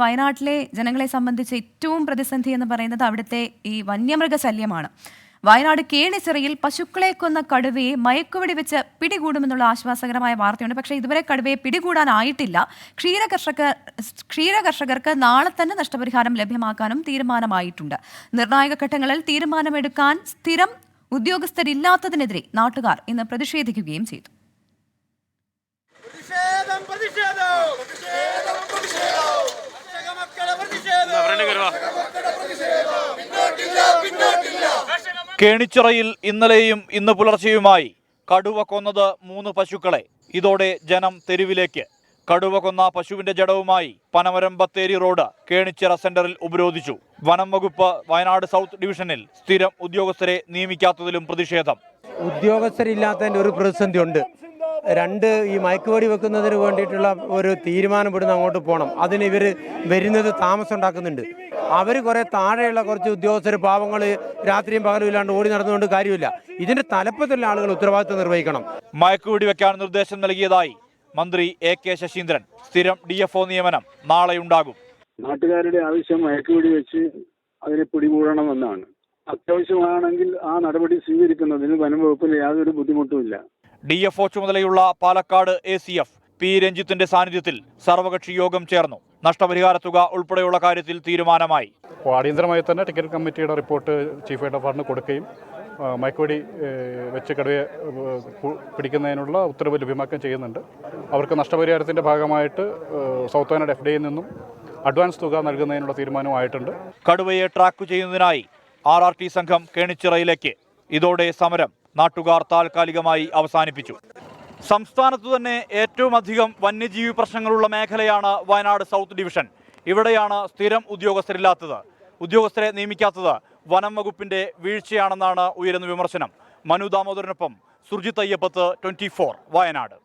വയനാട്ടിലെ ജനങ്ങളെ സംബന്ധിച്ച് ഏറ്റവും പ്രതിസന്ധി എന്ന് പറയുന്നത് അവിടുത്തെ ഈ വന്യമൃഗ ശല്യമാണ്. വയനാട് കേണിച്ചിറയിൽ പശുക്കളെ കൊന്ന കടുവയെ മയക്കുവെടി വെച്ച് പിടികൂടുമെന്നുള്ള ആശ്വാസകരമായ വാർത്തയുണ്ട്. പക്ഷേ ഇതുവരെ കടുവയെ പിടികൂടാനായിട്ടില്ല. ക്ഷീരകർഷകർക്ക് നാളെ തന്നെ നഷ്ടപരിഹാരം ലഭ്യമാക്കാനും തീരുമാനമായിട്ടുണ്ട്. നിർണായക ഘട്ടങ്ങളിൽ തീരുമാനമെടുക്കാൻ സ്ഥിരം ഉദ്യോഗസ്ഥരില്ലാത്തതിനെതിരെ നാട്ടുകാർ ഇന്ന് പ്രതിഷേധിക്കുകയും ചെയ്തു. കേണിച്ചിറയിൽ ഇന്നലെയും ഇന്ന് പുലർച്ചെയുമായി കടുവ കൊന്നത് 3 പശുക്കളെ. ഇതോടെ ജനം തെരുവിലേക്ക്. കടുവ കൊന്ന പശുവിന്റെ ജഡവുമായി പനമരം ബത്തേരി റോഡ് കേണിച്ചിറ സെന്ററിൽ ഉപരോധിച്ചു. വനം വകുപ്പ് വയനാട് സൗത്ത് ഡിവിഷനിൽ സ്ഥിരം ഉദ്യോഗസ്ഥരെ നിയമിക്കാത്തതിലും പ്രതിഷേധം. ഉദ്യോഗസ്ഥരില്ലാത്തതിന്റെ ഒരു പ്രതിസന്ധി ഉണ്ട്. ഈ മയക്കുവെടി വെക്കുന്നതിന് വേണ്ടിയിട്ടുള്ള ഒരു തീരുമാനം ഇവിടുന്ന് അങ്ങോട്ട് പോകണം. അതിന് ഇവർ വരുന്നത് താമസം ഉണ്ടാക്കുന്നുണ്ട്. അവർ കുറെ താഴെയുള്ള കുറച്ച് ഉദ്യോഗസ്ഥർ പാവങ്ങൾ രാത്രിയും പകലും ഇല്ലാണ്ട് ഓടി നടന്നുകൊണ്ട് കാര്യമില്ല. ഇതിന്റെ തലപ്പത്തുള്ള ആളുകൾ ഉത്തരവാദിത്വം നിർവഹിക്കണം. മയക്കുവെടി വെക്കാൻ നിർദ്ദേശം നൽകിയതായി മന്ത്രി AK ശശീന്ദ്രൻ. സ്ഥിരം DFO നിയമനം നാളെയുണ്ടാകും. നാട്ടുകാരുടെ ആവശ്യം മയക്കുവെടി വെച്ച് അതിനെ പിടികൂടണമെന്നാണ്. അത്യാവശ്യമാണെങ്കിൽ ആ നടപടി സ്വീകരിക്കുന്നതിന് വനം വകുപ്പിന് യാതൊരു ബുദ്ധിമുട്ടുമില്ല. DFO ചുമതലയുള്ള പാലക്കാട് ACF P രഞ്ജിത്തിന്റെ സാന്നിധ്യത്തിൽ സർവകക്ഷി യോഗം ചേർന്നു. നഷ്ടപരിഹാര തുക ഉൾപ്പെടെയുള്ള കാര്യത്തിൽ തീരുമാനമായി. അടിയന്തരമായി തന്നെ ടിക്കറ്റ് കമ്മിറ്റിയുടെ റിപ്പോർട്ട് ചീഫ് എഡ്വൈസറിന് കൊടുക്കുകയും മയക്കുവെടി വെച്ച് കടുവയെ പിടിക്കുന്നതിനുള്ള ഉത്തരവ് ലഭ്യമാക്കുകയും ചെയ്യുന്നുണ്ട്. അവർക്ക് നഷ്ടപരിഹാരത്തിൻ്റെ ഭാഗമായിട്ട് സൗത്ത് വയനാട് FDAയിൽ നിന്നും അഡ്വാൻസ് തുക നൽകുന്നതിനുള്ള തീരുമാനമായിട്ടുണ്ട്. കടുവയെ ട്രാക്ക് ചെയ്യുന്നതിനായി RRT സംഘം കേണിച്ചിറയിലേക്ക്. ഇതോടെ സമരം നാട്ടുകാർ താൽക്കാലികമായി അവസാനിപ്പിച്ചു. സംസ്ഥാനത്തു തന്നെ ഏറ്റവും അധികം വന്യജീവി പ്രശ്നങ്ങളുള്ള മേഖലയാണ് വയനാട് സൗത്ത് ഡിവിഷൻ. ഇവിടെയാണ് സ്ഥിരം ഉദ്യോഗസ്ഥരില്ലാത്തത്. ഉദ്യോഗസ്ഥരെ നിയമിക്കാത്തത് വനം വകുപ്പിന്റെ വീഴ്ചയാണെന്നാണ് ഉയരുന്ന വിമർശനം. മനു ദാമോദരനൊപ്പം സുർജിത് അയ്യപ്പത്ത്, 24 വയനാട്.